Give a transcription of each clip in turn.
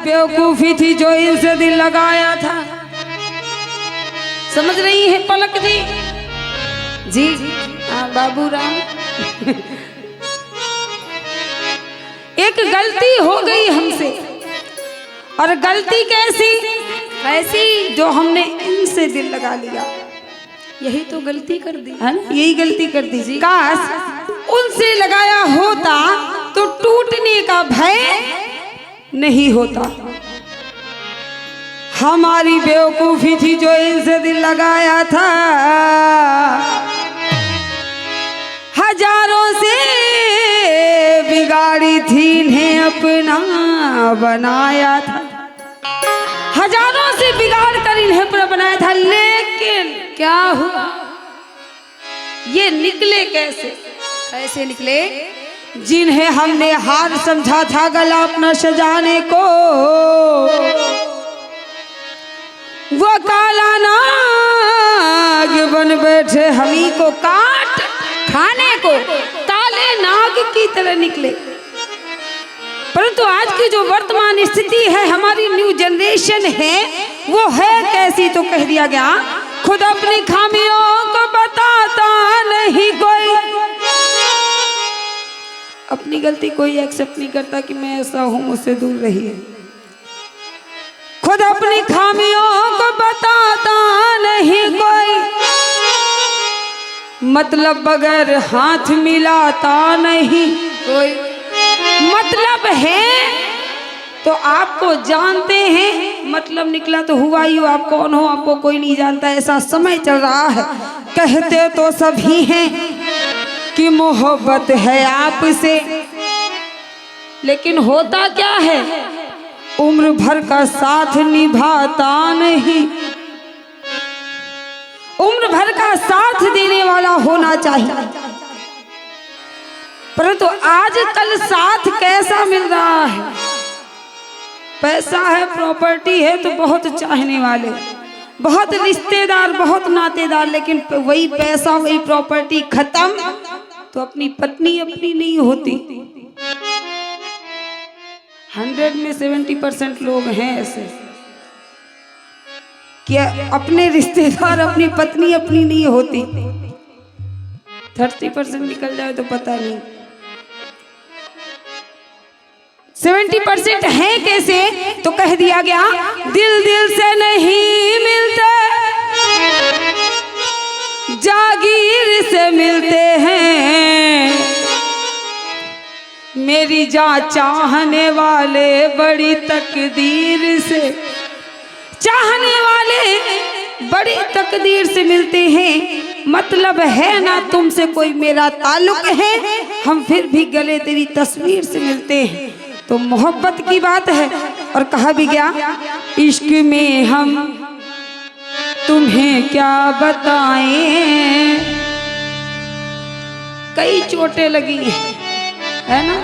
बेवकूफी थी जो इनसे दिल लगाया था। समझ रही है पलक जी? जी हाँ बाबू राम। एक गलती हो गई हमसे, और गलती कैसी? ऐसी जो हमने इनसे दिल लगा लिया, यही तो गलती कर दी है ना? यही गलती कर दी जी। काश उनसे लगाया होता तो टूटने का भय नहीं होता। हमारी बेवकूफी थी जो इनसे दिल लगाया था। हजारों से बिगाड़ी थी इन्हें अपना बनाया था। हजारों से बिगाड़ कर इन्हें अपना बनाया था, लेकिन क्या हुआ? ये निकले कैसे? कैसे निकले? जिन्हें हमने हार समझा था गला अपना सजाने को, वो काला नाग बन बैठे हमी को काट खाने को। काले नाग की तरह निकले। परंतु आज की जो वर्तमान स्थिति है, हमारी न्यू जनरेशन है, वो है कैसी? तो कह दिया गया, खुद अपनी खामियों को बताता नहीं कोई। अपनी गलती कोई एक्सेप्ट नहीं करता कि मैं ऐसा हूं, मुझसे दूर रहिए। खुद अपनी खामियों को बताता नहीं कोई, मतलब बगैर हाथ मिलाता नहीं कोई। मतलब है तो आपको जानते हैं, मतलब निकला तो हुआ ही हो। आप कौन हो आपको कोई नहीं जानता। ऐसा समय चल रहा है। कहते तो सभी हैं कि मोहब्बत है आपसे, लेकिन होता क्या है? उम्र भर का साथ निभाता नहीं। उम्र भर का साथ देने वाला होना चाहिए, परंतु आजकल साथ कैसा मिल रहा है? पैसा है, प्रॉपर्टी है तो बहुत चाहने वाले, बहुत रिश्तेदार, बहुत नातेदार, लेकिन वही पैसा वही प्रॉपर्टी खत्म तो अपनी पत्नी अपनी नहीं होती। 100 में 70% लोग हैं ऐसे कि अपने रिश्तेदार अपनी पत्नी अपनी नहीं होती। 30% निकल जाए तो पता नहीं। 70% है कैसे? तो कह दिया गया, दिल दिल से नहीं मिलते, जागीर से मिलते हैं। मेरी जान चाहने वाले बड़ी तकदीर से, चाहने वाले बड़ी तकदीर से मिलते हैं। मतलब है ना तुमसे कोई मेरा ताल्लुक है, हम फिर भी गले तेरी तस्वीर से मिलते हैं। तो मोहब्बत की बात है। और कहा भी गया, इश्क में हम तुम्हें क्या बताएं, कई चोटें लगी है ना,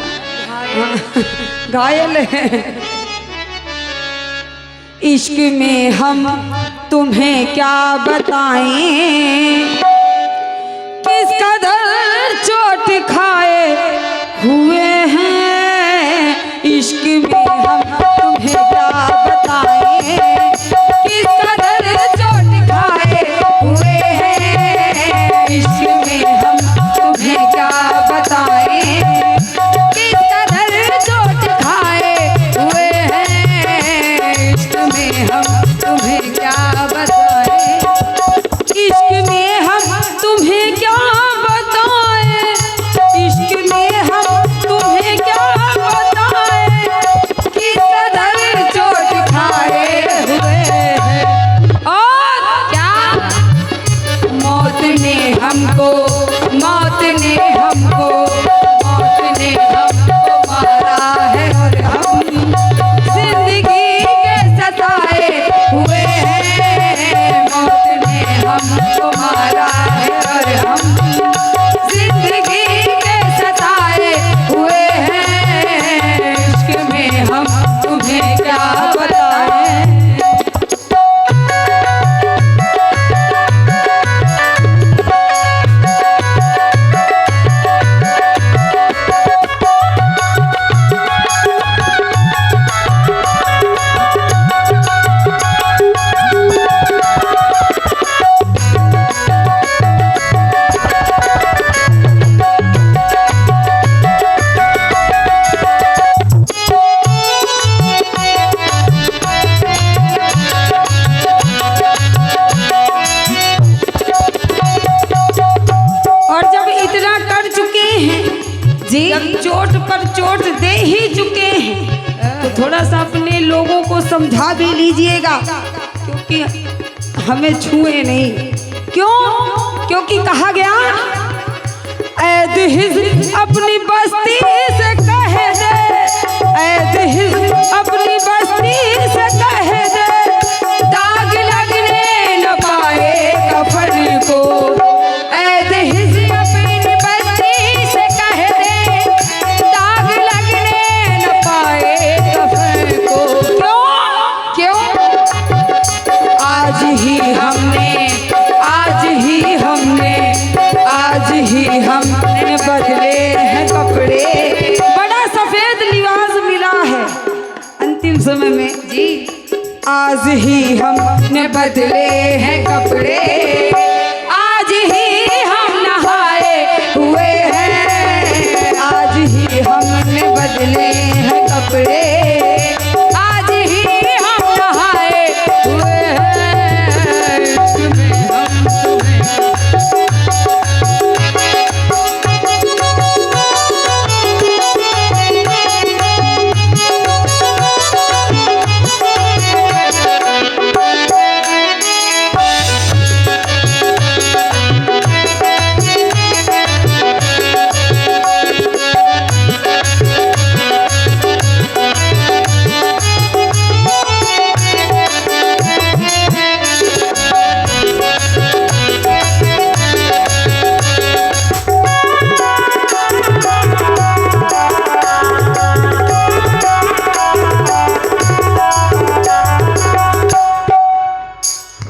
घायल है। इश्क में हम तुम्हें क्या बताएं, किस कदर चोट खाए हुए हैं। इश्क में हम तुम्हें क्या बताएं, किस कदर चोट खाए हुए हैं। इश्क में हम तुम्हें क्या बताएं, किस कदर चोट खाए हुए हैं। इश्क में हम तुम्हें क्या बताएं, इश्क में हम तुम्हें क्या बताएं, इश्क में हम तुम्हें क्या बताएं, किस कदर चोट खाए हुए हैं। और क्या मौत ने हमको, मौत ने हमको, मौत ने हमको मारा है, और हम जिंदगी के सताए समझा भी लीजिएगा, क्योंकि हमें छुए नहीं। क्यों? क्योंकि कहा गया ऐद हिज़्र अपनी बस्ती से कह दे, ऐद हिज़्र अपनी बस्ती से कह दे, दाग लगने न पाए कफन को। ऐद हिज़्र अपनी बस्ती से कह दे, दाग लगने न पाए कफन को। क्यों? क्यों? आज ही हमने बदले हैं कपड़े। बड़ा सफेद लिबास मिला है अंतिम समय में जी। आज ही हमने बदले हैं कपड़े, आज ही हम नहाए हुए हैं, आज ही हमने बदले हैं कपड़े, आज ही हम नहाए हुए हैं।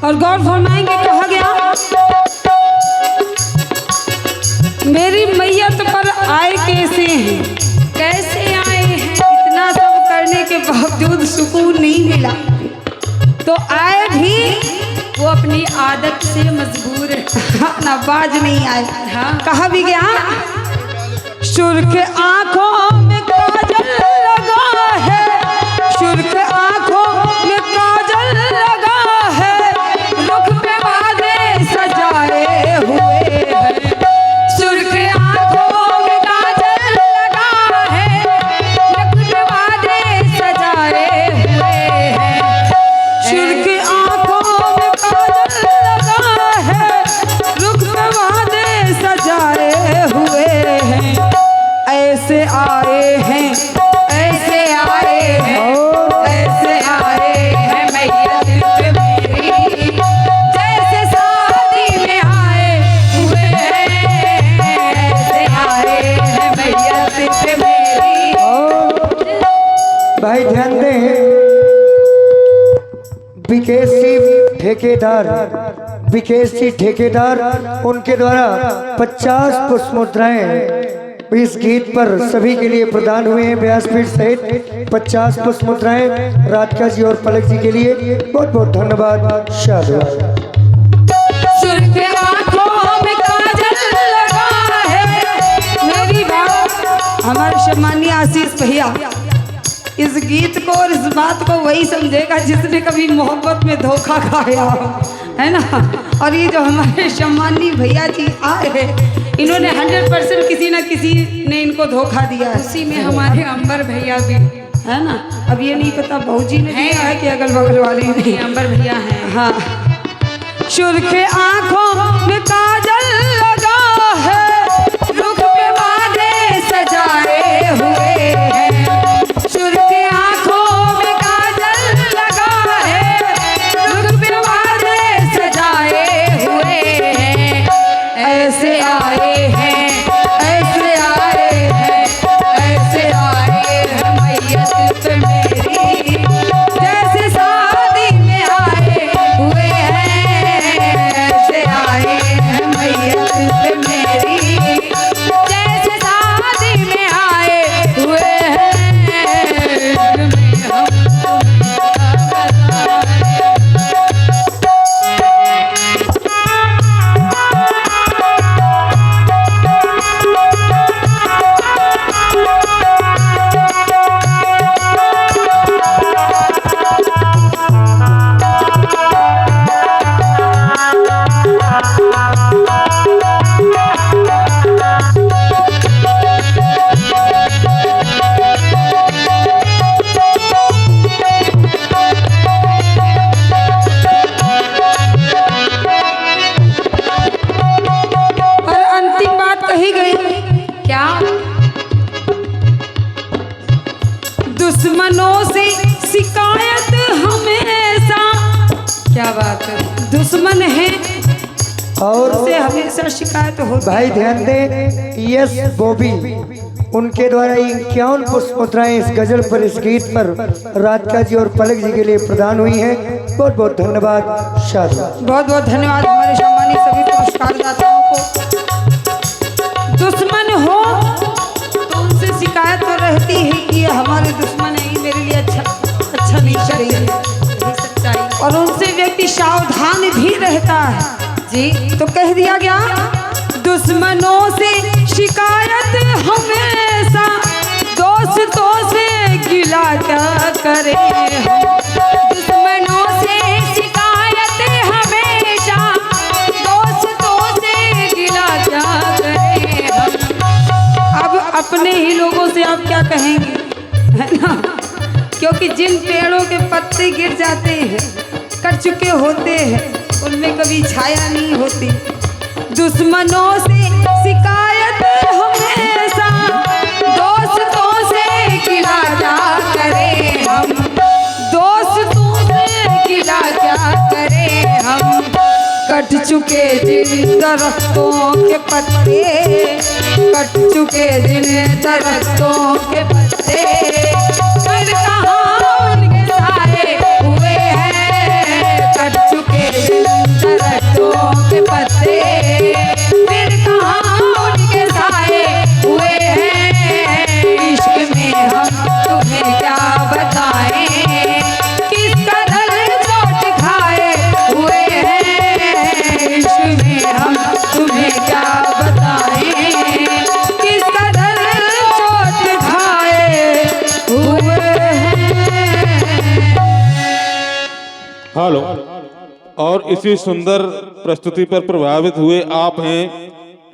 और गौर फरमाएंगे, कहा गया मेरी मैयत पर आए कैसे हैं, कैसे आए हैं। इतना सब करने के बावजूद सुकून नहीं मिला, तो आए भी वो अपनी आदत से मजबूर है। ना बाज नहीं आए। हाँ, कहा भी गया सुर्ख आंखों में काजल लगा है, सुर्ख आंखों में काजल लगा है, रुख पे वादे सजाए हुए हैं। सुर्ख आंखों में काजल लगा है, रुख पे वादे सजाए हुए हैं। सुर्ख आंखों में काजल लगा है, रुख पे वादे सजाए हुए हैं। ऐसे आए हैं, ऐसे आए हैं, ऐसे आए हैं मैयत पे मेरी, जैसे शादी में आए हुए हैं। ऐसे आए हैं मैयत पे मेरी। भाई ध्यान दें, विकेश जी ठेकेदार उनके द्वारा 50 पुष्प मुद्राएं इस गीत पर सभी के लिए प्रदान हुए हैं। व्यासपीठ सहित 50 पुष्प मुद्राएं राधिका जी और पलक जी के लिए बहुत बहुत धन्यवाद। शाबाश। सुर्ख आंखों में काजल लगा है, मेरी बात हमारे सम्मानीय आशीष भैया इस गीत को और इस बात को वही समझेगा जिसने कभी मोहब्बत में धोखा खाया है ना। और ये जो हमारे सम्मानीय भैया जी आए हैं, इन्होंने 100% किसी न किसी ने इनको धोखा दिया है। उसी में हमारे अंबर भैया भी है ना। अब ये नहीं पता भौजी ने दिया है कि अगल बगल वाले नहीं, अंबर भैया हैं। हाँ, सुर्ख आंखों में काजल लगा है, रुख पे वादे सजाए हुए हैं। सुर्ख आंखों में काजल लगा है, रुख पे वादे सजाए हुए हैं। ऐसे आए हैं, ऐसे आए हैं, ऐसे आए हैं मैयत पे मेरी, जैसे शादी में आए हुए हैं। ऐसे आए हैं मैयत दुश्मन है और से हमेशा शिकायत होती भाई है। ध्यान दें, यस बॉबी उनके द्वारा 51 पुष्प मुद्राएं इस गजल पर, इस गीत पर राधिका जी और पलक जी के लिए प्रदान हुई हैं। बहुत बहुत धन्यवाद। शाबाश। बहुत बहुत धन्यवाद हमारे सम्मानित सभी पुरस्कार दाताओं को। दुश्मन हो तो उनसे शिकायत तो रहती है कि ये हमारे दुश्मन है, ये मेरे लिए अच्छा नहीं करेंगे, यही सच्चाई। और उनसे व्यक्ति सावधान भी रहता है जी। तो कह दिया गया दुश्मनों से शिकायत हमेशा, दोस्तों से गिला क्या करें हम। दुश्मनों से शिकायत हमेशा, दोस्तों से गिला क्या करें हम। अब अपने ही लोगों से आप क्या कहेंगे, है ना? क्योंकि जिन पेड़ों के पत्ते गिर जाते हैं, कट चुके होते हैं, उनमें कभी छाया नहीं होती। दुश्मनों से शिकायत हमेशा, दोस्तों से गिला क्या करें हम। दोस्तों से गिला क्या करें हम। कट चुके जिन दरख्तों के पत्ते, कट चुके जिन दरख्तों के पत्ते, फिर कहाँ उनके साए हुए हैं। कट चुके जिन दरख्तों के पत्ते, फिर कहाँ उनके साए हुए हैं। इश्क में हम तुम्हें क्या बताएं, किस कदर चोट खाए हुए हैं। इश्क में हम तुम्हें क्या बताएं, किस कदर चोट खाए हुए हैं। हेलो। और इसी सुंदर प्रस्तुति पर प्रभावित हुए आप हैं